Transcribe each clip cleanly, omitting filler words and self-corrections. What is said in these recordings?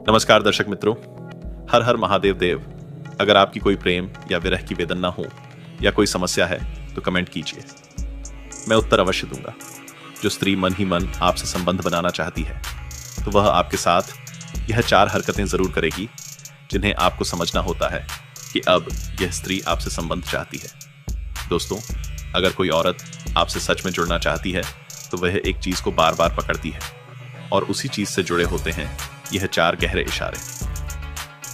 नमस्कार दर्शक मित्रों, हर हर महादेव देव। अगर आपकी कोई प्रेम या विरह की वेदना हो या कोई समस्या है तो कमेंट कीजिए, मैं उत्तर अवश्य दूंगा। जो स्त्री मन ही मन आपसे संबंध बनाना चाहती है तो वह आपके साथ यह 4 हरकतें जरूर करेगी जिन्हें आपको समझना होता है कि अब यह स्त्री आपसे संबंध चाहती है। दोस्तों, अगर कोई औरत आपसे सच में जुड़ना चाहती है तो वह एक चीज को बार बार पकड़ती है और उसी चीज से जुड़े होते हैं यह 4 गहरे इशारे।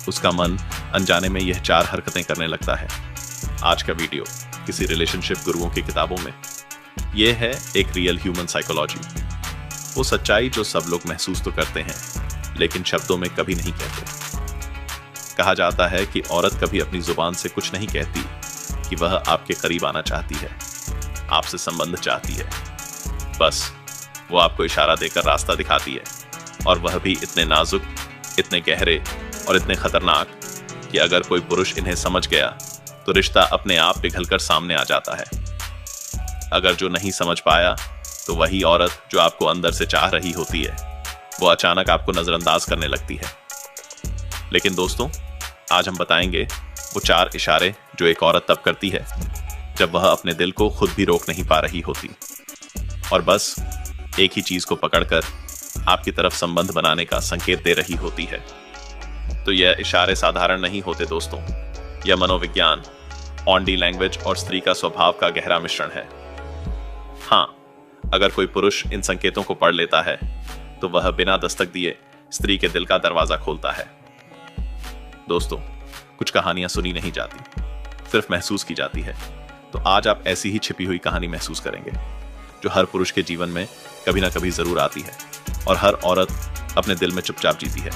उसका मन अनजाने में यह 4 हरकतें करने लगता है। आज का वीडियो किसी रिलेशनशिप गुरुओं की किताबों में यह है एक रियल ह्यूमन साइकोलॉजी, वो सच्चाई जो सब लोग महसूस तो करते हैं लेकिन शब्दों में कभी नहीं कहते। कहा जाता है कि औरत कभी अपनी जुबान से कुछ नहीं कहती कि वह आपके करीब आना चाहती है, आपसे संबंध चाहती है। बस वो आपको इशारा देकर रास्ता दिखाती है, और वह भी इतने नाजुक, इतने गहरे और इतने खतरनाक कि अगर कोई पुरुष इन्हें समझ गया तो रिश्ता अपने आप पिघलकर सामने आ जाता है। अगर जो नहीं समझ पाया तो वही औरत जो आपको अंदर से चाह रही होती है वो अचानक आपको नजरअंदाज करने लगती है। लेकिन दोस्तों, आज हम बताएंगे वो 4 इशारे जो एक औरत तब करती है जब वह अपने दिल को खुद भी रोक नहीं पा रही होती और बस एक ही चीज को पकड़कर आपकी तरफ संबंध बनाने का संकेत दे रही होती है। तो यह इशारे साधारण नहीं होते दोस्तों, यह मनोविज्ञान, ऑडी लैंग्वेज और स्त्री का स्वभाव का गहरा मिश्रण है। हाँ, अगर कोई पुरुष इन संकेतों को पढ़ लेता है तो वह बिना दस्तक दिए स्त्री के दिल का दरवाजा खोलता है। दोस्तों, कुछ कहानियां सुनी नहीं जाती, सिर्फ महसूस की जाती है। तो आज आप ऐसी ही छिपी हुई कहानी महसूस करेंगे जो हर पुरुष के जीवन में कभी ना कभी जरूर आती है और हर औरत अपने दिल में चुपचाप जीती है।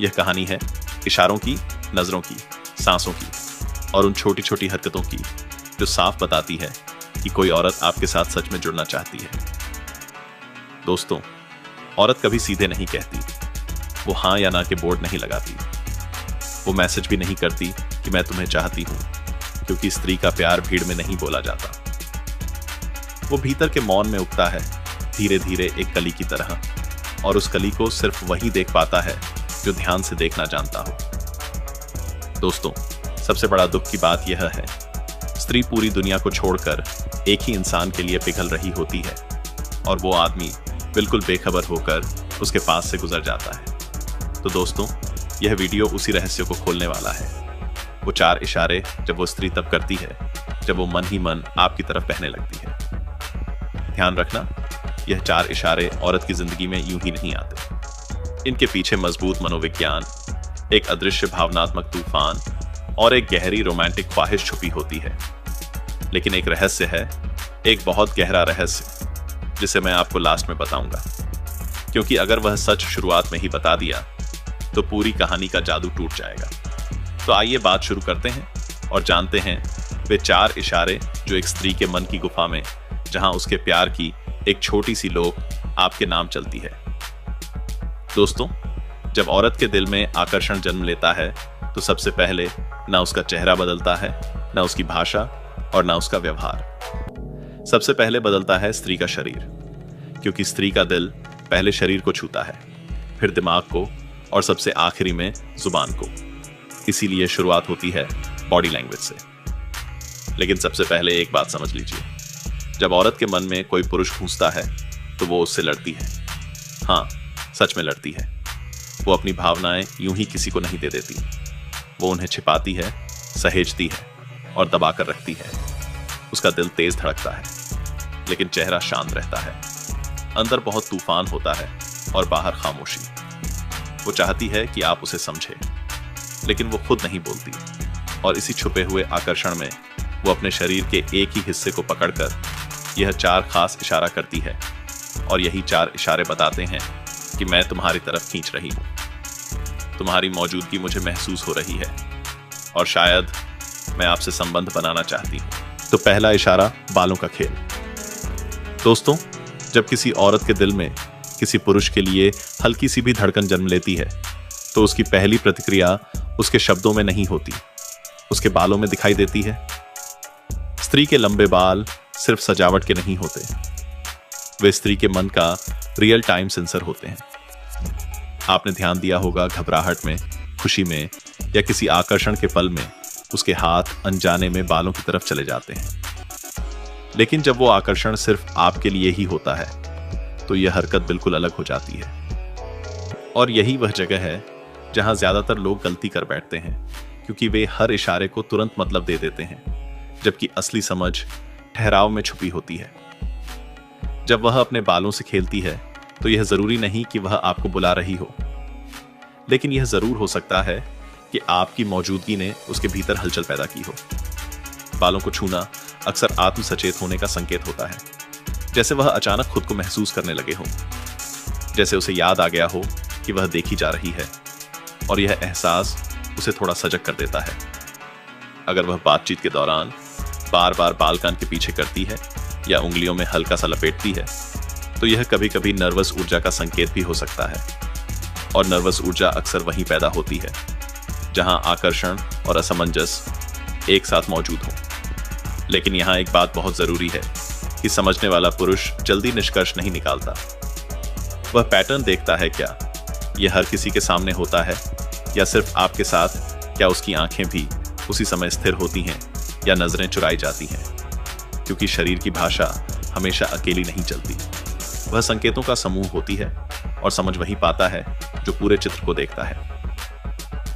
यह कहानी है इशारों की, नजरों की, सांसों की और उन छोटी छोटी हरकतों की जो साफ बताती है कि कोई औरत आपके साथ सच में जुड़ना चाहती है। दोस्तों, औरत कभी सीधे नहीं कहती, वो हाँ या ना के बोर्ड नहीं लगाती, वो मैसेज भी नहीं करती कि मैं तुम्हें चाहती हूं, क्योंकि स्त्री का प्यार भीड़ में नहीं बोला जाता। वो भीतर के मौन में उगता है, धीरे धीरे एक कली की तरह, और उस कली को सिर्फ वही देख पाता है जो ध्यान से देखना जानता हो। दोस्तों, सबसे बड़ा दुख की बात यह है, स्त्री पूरी दुनिया को छोड़कर एक ही इंसान के लिए पिघल रही होती है और वो आदमी बिल्कुल बेखबर होकर उसके पास से गुजर जाता है। तो दोस्तों, यह वीडियो उसी रहस्य को खोलने वाला है। वो 4 इशारे जब वो स्त्री तब करती है जब वो मन ही मन आपकी तरफ बहने लगती है। ध्यान रखना, यह 4 इशारे औरत की जिंदगी में यूं ही नहीं आते। इनके पीछे मजबूत मनोविज्ञान, एक अदृश्य भावनात्मक तूफान और एक गहरी रोमांटिक ख्वाहिश छुपी होती है। लेकिन एक रहस्य है, एक बहुत गहरा रहस्य, जिसे मैं आपको लास्ट में बताऊंगा, क्योंकि अगर वह सच शुरुआत में ही बता दिया तो पूरी कहानी का जादू टूट जाएगा। तो आइए बात शुरू करते हैं और जानते हैं वे 4 इशारे जो एक स्त्री के मन की गुफा में, जहां उसके प्यार की एक छोटी सी लोक आपके नाम चलती है। दोस्तों, जब औरत के दिल में आकर्षण जन्म लेता है तो सबसे पहले ना उसका चेहरा बदलता है, ना उसकी भाषा और ना उसका व्यवहार। सबसे पहले बदलता है स्त्री का शरीर, क्योंकि स्त्री का दिल पहले शरीर को छूता है, फिर दिमाग को और सबसे आखिरी में जुबान को। इसीलिए शुरुआत होती है बॉडी लैंग्वेज से। लेकिन सबसे पहले एक बात समझ लीजिए, जब औरत के मन में कोई पुरुष घुसता है तो वो उससे लड़ती है। हाँ, सच में लड़ती है। वो अपनी भावनाएं यूं ही किसी को नहीं दे देती, वो उन्हें छिपाती है, सहेजती है और दबा कर रखती है। उसका दिल तेज धड़कता है लेकिन चेहरा शांत रहता है। अंदर बहुत तूफान होता है और बाहर खामोशी। वो चाहती है कि आप उसे समझे, लेकिन वो खुद नहीं बोलती, और इसी छुपे हुए आकर्षण में वो अपने शरीर के एक ही हिस्से को पकड़कर यह 4 खास इशारा करती है, और यही 4 इशारे बताते हैं कि मैं तुम्हारी तरफ खींच रही हूं, तुम्हारी मौजूदगी मुझे महसूस हो रही है और शायद मैं आपसे संबंध बनाना चाहती हूं। तो पहला इशारा, बालों का खेल। दोस्तों, जब किसी औरत के दिल में किसी पुरुष के लिए हल्की सी भी धड़कन जन्म लेती है तो उसकी पहली प्रतिक्रिया उसके शब्दों में नहीं होती, उसके बालों में दिखाई देती है। स्त्री के लंबे बाल सिर्फ सजावट के नहीं होते, वे स्त्री के मन का रियल टाइम सेंसर होते हैं। आपने ध्यान दिया होगा, घबराहट में, खुशी में या किसी आकर्षण के पल में उसके हाथ अनजाने में बालों की तरफ चले जाते हैं। लेकिन जब वो आकर्षण सिर्फ आपके लिए ही होता है तो यह हरकत बिल्कुल अलग हो जाती है। और यही वह जगह है जहां ज्यादातर लोग गलती कर बैठते हैं, क्योंकि वे हर इशारे को तुरंत मतलब दे देते हैं, जबकि असली समझ ठहराव में छुपी होती है। जब वह अपने बालों से खेलती है तो यह जरूरी नहीं कि वह आपको बुला रही हो, लेकिन यह जरूर हो सकता है कि आपकी मौजूदगी ने उसके भीतर हलचल पैदा की हो। बालों को छूना अक्सर आत्म सचेत होने का संकेत होता है, जैसे वह अचानक खुद को महसूस करने लगे हो, जैसे उसे याद आ गया हो कि वह देखी जा रही है, और यह एहसास उसे थोड़ा सजग कर देता है। अगर वह बातचीत के दौरान बार बार बाल कान के पीछे करती है या उंगलियों में हल्का सा लपेटती है तो यह कभी कभी नर्वस ऊर्जा का संकेत भी हो सकता है। और नर्वस ऊर्जा अक्सर वहीं पैदा होती है जहां आकर्षण और असमंजस एक साथ मौजूद हो। लेकिन यहां एक बात बहुत जरूरी है कि समझने वाला पुरुष जल्दी निष्कर्ष नहीं निकालता। वह पैटर्न देखता है, क्या यह हर किसी के सामने होता है या सिर्फ आपके साथ, क्या उसकी आंखें भी उसी समय स्थिर होती हैं या नजरें चुराई जाती हैं, क्योंकि शरीर की भाषा हमेशा अकेली नहीं चलती। वह संकेतों का समूह होती है और समझ वही पाता है जो पूरे चित्र को देखता है।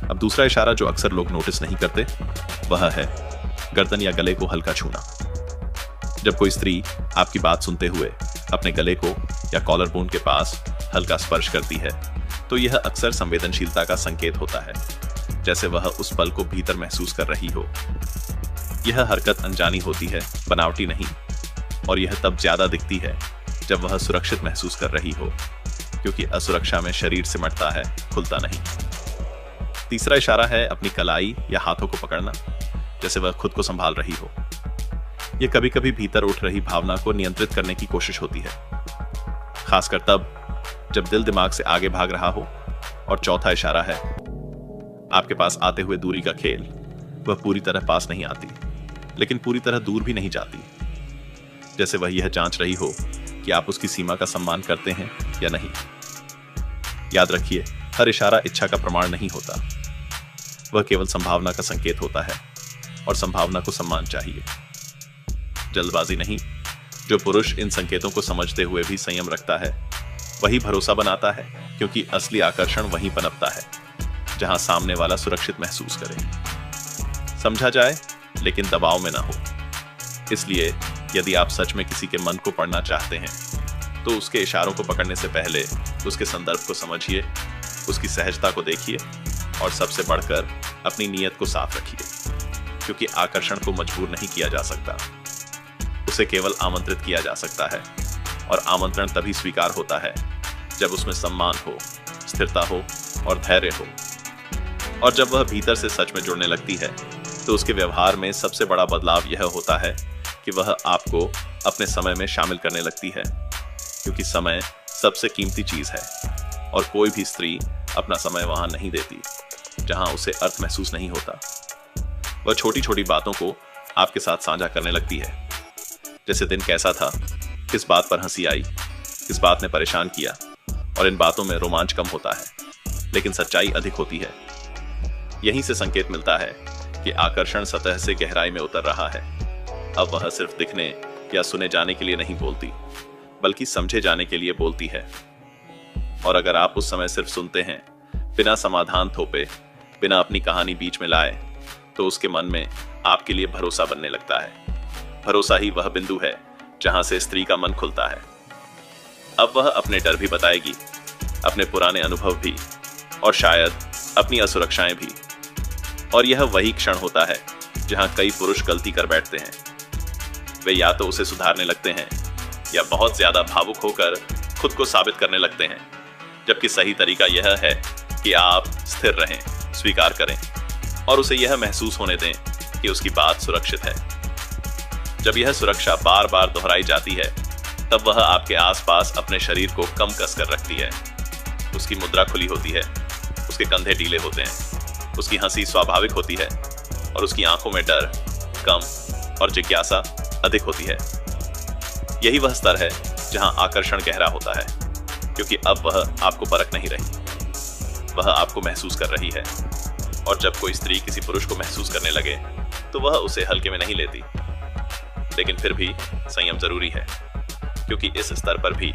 अब दूसरा इशारा जो अक्सर लोग नोटिस नहीं करते वह है गर्दन या गले को हल्का छूना। जब कोई स्त्री आपकी बात सुनते हुए अपने गले को या कॉलर बोन के पास हल्का स्पर्श करती है तो यह अक्सर संवेदनशीलता का संकेत होता है, जैसे वह उस पल को भीतर महसूस कर रही हो। यह हरकत अनजानी होती है, बनावटी नहीं, और यह तब ज्यादा दिखती है जब वह सुरक्षित महसूस कर रही हो, क्योंकि असुरक्षा में शरीर सिमटता है, खुलता नहीं। तीसरा इशारा है अपनी कलाई या हाथों को पकड़ना, जैसे वह खुद को संभाल रही हो। यह कभी कभी भीतर उठ रही भावना को नियंत्रित करने की कोशिश होती है, खासकर तब जब दिल दिमाग से आगे भाग रहा हो। और चौथा इशारा है आपके पास आते हुए दूरी का खेल। वह पूरी तरह पास नहीं आती, लेकिन पूरी तरह दूर भी नहीं जाती, जैसे वह यह जांच रही हो कि आप उसकी सीमा का सम्मान करते हैं या नहीं। याद रखिए, हर इशारा इच्छा का प्रमाण नहीं होता, वह केवल संभावना का संकेत होता है, और संभावना को सम्मान चाहिए, जल्दबाजी नहीं। जो पुरुष इन संकेतों को समझते हुए भी संयम रखता है वही भरोसा बनाता है, क्योंकि असली आकर्षण वहीं पनपता है जहां सामने वाला सुरक्षित महसूस करे, समझा जाए लेकिन दबाव में ना हो। इसलिए यदि आप सच में किसी के मन को पढ़ना चाहते हैं तो उसके इशारों को पकड़ने से पहले उसके संदर्भ को समझिए, उसकी सहजता को देखिए, और सबसे बढ़कर अपनी नीयत को साफ रखिए, क्योंकि आकर्षण को मजबूर नहीं किया जा सकता, उसे केवल आमंत्रित किया जा सकता है। और आमंत्रण तभी स्वीकार होता है जब उसमें सम्मान हो, स्थिरता हो और धैर्य हो। और जब वह भीतर से सच में जुड़ने लगती है तो उसके व्यवहार में सबसे बड़ा बदलाव यह होता है कि वह आपको अपने समय में शामिल करने लगती है, क्योंकि समय सबसे कीमती चीज है और कोई भी स्त्री अपना समय वहां नहीं देती जहां उसे अर्थ महसूस नहीं होता। वह छोटी छोटी बातों को आपके साथ साझा करने लगती है, जैसे दिन कैसा था, किस बात पर हंसी आई, किस बात ने परेशान किया। और इन बातों में रोमांच कम होता है, लेकिन सच्चाई अधिक होती है। यहीं से संकेत मिलता है कि आकर्षण सतह से गहराई में उतर रहा है। अब वह सिर्फ दिखने या सुने जाने के लिए नहीं बोलती, बल्कि समझे जाने के लिए बोलती है। और अगर आप उस समय सिर्फ सुनते हैं, बिना समाधान थोपे, बिना अपनी कहानी बीच में लाए, तो उसके मन में आपके लिए भरोसा बनने लगता है। भरोसा ही वह बिंदु है जहां से स्त्री का मन खुलता है। अब वह अपने डर भी बताएगी, अपने पुराने अनुभव भी, और शायद अपनी असुरक्षाएं भी। और यह वही क्षण होता है जहां कई पुरुष गलती कर बैठते हैं। वे या तो उसे सुधारने लगते हैं या बहुत ज्यादा भावुक होकर खुद को साबित करने लगते हैं, जबकि सही तरीका यह है कि आप स्थिर रहें, स्वीकार करें और उसे यह महसूस होने दें कि उसकी बात सुरक्षित है। जब यह सुरक्षा बार बार दोहराई जाती है तब वह आपके आसपास अपने शरीर को कम कसकर रखती है। उसकी मुद्रा खुली होती है, उसके कंधे ढीले होते हैं, उसकी हंसी स्वाभाविक होती है और उसकी आंखों में डर कम और जिज्ञासा अधिक होती है। यही वह स्तर है जहां आकर्षण गहरा होता है, क्योंकि अब वह आपको परख नहीं रही, वह आपको महसूस कर रही है, और जब कोई स्त्री किसी पुरुष को महसूस करने लगे तो वह उसे हल्के में नहीं लेती। लेकिन फिर भी संयम जरूरी है, क्योंकि इस स्तर पर भी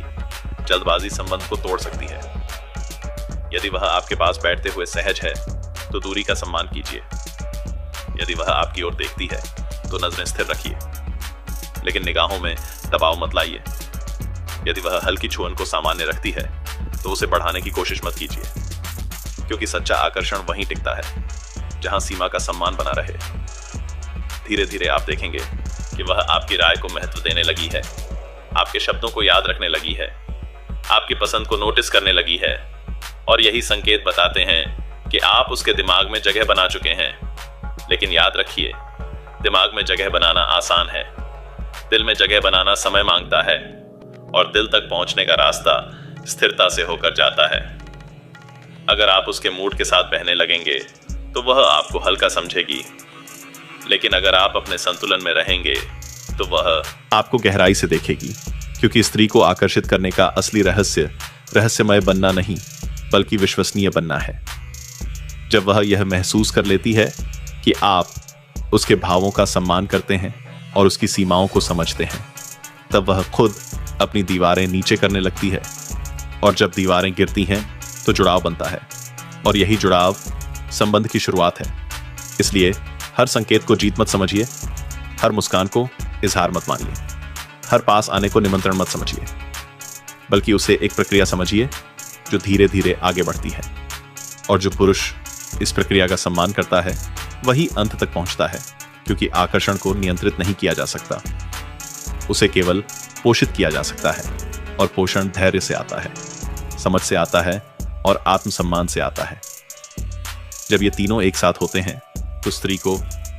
जल्दबाजी संबंध को तोड़ सकती है। यदि वह आपके पास बैठते हुए सहज है तो दूरी का सम्मान कीजिए। यदि वह आपकी ओर देखती है तो नजरें स्थिर रखिए, लेकिन निगाहों में दबाव मत लाइए। यदि वह हल्की छुअन को सामान्य रखती है तो उसे बढ़ाने की कोशिश मत कीजिए, क्योंकि सच्चा आकर्षण वहीं टिकता है जहां सीमा का सम्मान बना रहे। धीरे धीरे आप देखेंगे कि वह आपकी राय को महत्व देने लगी है, आपके शब्दों को याद रखने लगी है, आपकी पसंद को नोटिस करने लगी है, और यही संकेत बताते हैं कि आप उसके दिमाग में जगह बना चुके हैं। लेकिन याद रखिए, दिमाग में जगह बनाना आसान है, दिल में जगह बनाना समय मांगता है, और दिल तक पहुंचने का रास्ता स्थिरता से होकर जाता है। अगर आप उसके मूड के साथ बहने लगेंगे तो वह आपको हल्का समझेगी, लेकिन अगर आप अपने संतुलन में रहेंगे तो वह आपको गहराई से देखेगी, क्योंकि स्त्री को आकर्षित करने का असली रहस्य रहस्यमय बनना नहीं, बल्कि विश्वसनीय बनना है। जब वह यह महसूस कर लेती है कि आप उसके भावों का सम्मान करते हैं और उसकी सीमाओं को समझते हैं, तब वह खुद अपनी दीवारें नीचे करने लगती है, और जब दीवारें गिरती हैं तो जुड़ाव बनता है, और यही जुड़ाव संबंध की शुरुआत है। इसलिए हर संकेत को जीत मत समझिए, हर मुस्कान को इजहार मत मानिए, हर पास आने को निमंत्रण मत समझिए, बल्कि उसे एक प्रक्रिया समझिए जो धीरे धीरे आगे बढ़ती है। और जो पुरुष इस प्रक्रिया का सम्मान करता है वही अंत तक पहुंचता है, क्योंकि आकर्षण को नियंत्रित नहीं किया जा सकता, उसे केवल पोषित किया जा सकता है, और पोषण धैर्य से आता है, समझ से आता है, और आत्मसम्मान से आता है। जब ये तीनों एक साथ होते हैं तो स्त्री को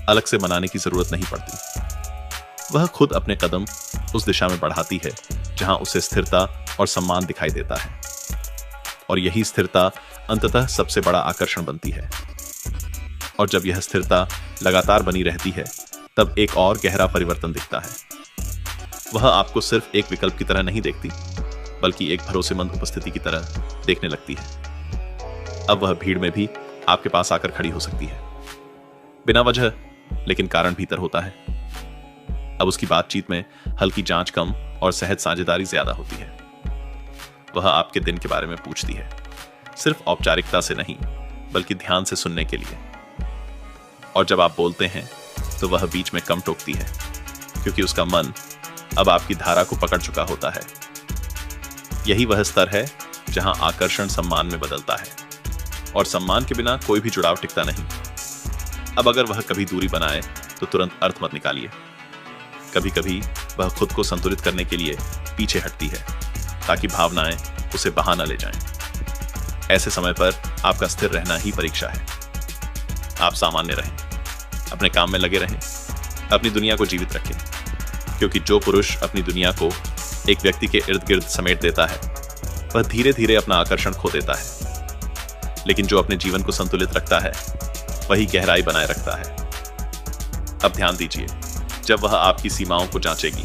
अलग से मनाने की जरूरत नहीं पड़ती। वह खुद अपने कदम उस दिशा में बढ़ाती है जहां उसे स्थिरता और सम्मान दिखाई देता है, और यही स्थिरता अंततः सबसे बड़ा आकर्षण बनती है। और जब यह स्थिरता लगातार बनी रहती है तब एक और गहरा परिवर्तन दिखता है। वह आपको सिर्फ एक विकल्प की तरह नहीं देखती, बल्कि एक भरोसेमंद उपस्थिति की तरह देखने लगती है। अब वह भीड़ में भी आपके पास आकर खड़ी हो सकती है, बिना वजह, लेकिन कारण भीतर होता है। अब उसकी बातचीत में हल्की जांच कम और सहज साझेदारी ज्यादा होती है। वह आपके दिन के बारे में पूछती है, सिर्फ औपचारिकता से नहीं, बल्कि ध्यान से सुनने के लिए। और जब आप बोलते हैं तो वह बीच में कम टोकती है, क्योंकि उसका मन अब आपकी धारा को पकड़ चुका होता है। यही वह स्तर है जहां आकर्षण सम्मान में बदलता है, और सम्मान के बिना कोई भी जुड़ाव टिकता नहीं। अब अगर वह कभी दूरी बनाए तो तुरंत अर्थ मत निकालिए। कभी कभी वह खुद को संतुलित करने के लिए पीछे हटती है, ताकि भावनाएं उसे बहा न ले जाएं। ऐसे समय पर आपका स्थिर रहना ही परीक्षा है। आप सामान्य रहें, अपने काम में लगे रहें, अपनी दुनिया को जीवित रखें, क्योंकि जो पुरुष अपनी दुनिया को एक व्यक्ति के इर्द गिर्द समेट देता है वह धीरे धीरे अपना आकर्षण खो देता है। लेकिन जो अपने जीवन को संतुलित रखता है वही गहराई बनाए रखता है। अब ध्यान दीजिए, जब वह आपकी सीमाओं को जांचेगी,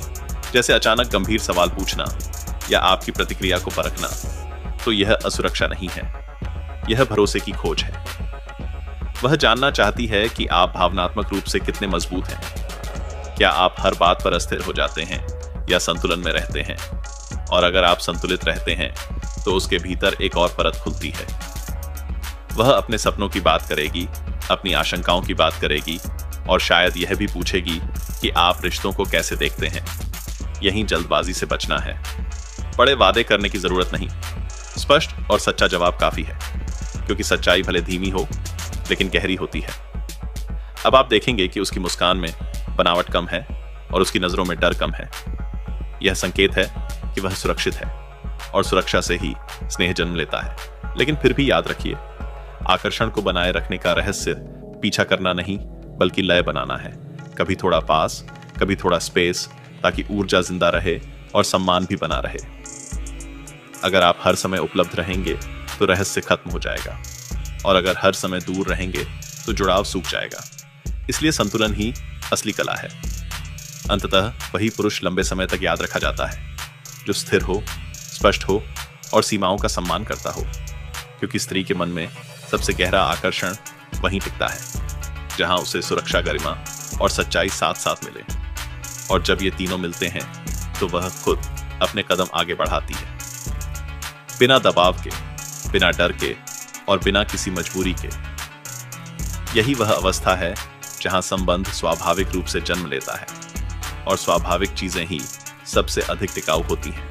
जैसे अचानक गंभीर सवाल पूछना या आपकी प्रतिक्रिया को परखना, तो यह असुरक्षा नहीं है, यह भरोसे की खोज है। वह जानना चाहती है कि आप भावनात्मक रूप से कितने मजबूत हैं। क्या आप हर बात पर अस्थिर हो जाते हैं या संतुलन में रहते हैं? और अगर आप संतुलित रहते हैं तो उसके भीतर एक और परत खुलती है। वह अपने सपनों की बात करेगी, अपनी आशंकाओं की बात करेगी, और शायद यह भी पूछेगी कि आप रिश्तों को कैसे देखते हैं। यहीं जल्दबाजी से बचना है। बड़े वादे करने की जरूरत नहीं, स्पष्ट और सच्चा जवाब काफी है, क्योंकि सच्चाई भले धीमी हो लेकिन गहरी होती है। अब आप देखेंगे कि उसकी मुस्कान में बनावट कम है और उसकी नजरों में डर कम है। यह संकेत है कि वह सुरक्षित है, और सुरक्षा से ही स्नेह जन्म लेता है। लेकिन फिर भी याद रखिए, आकर्षण को बनाए रखने का रहस्य पीछा करना नहीं, बल्कि लय बनाना है। कभी थोड़ा पास, कभी थोड़ा स्पेस, ताकि ऊर्जा जिंदा रहे और सम्मान भी बना रहे। अगर आप हर समय उपलब्ध रहेंगे तो रहस्य खत्म हो जाएगा, और अगर हर समय दूर रहेंगे तो जुड़ाव सूख जाएगा। इसलिए संतुलन ही असली कला है। अंततः वही पुरुष लंबे समय तक याद रखा जाता है जो स्थिर हो, स्पष्ट हो और सीमाओं का सम्मान करता हो। क्योंकि स्त्री के मन में सबसे गहरा आकर्षण वहीं टिकता है जहां उसे सुरक्षा, गरिमा और सच्चाई साथ साथ मिले। और जब ये तीनों मिलते हैं तो वह खुद अपने कदम आगे बढ़ाती है, बिना दबाव के, बिना डर के और बिना किसी मजबूरी के। यही वह अवस्था है जहां संबंध स्वाभाविक रूप से जन्म लेता है और स्वाभाविक चीजें ही सबसे अधिक टिकाऊ होती हैं।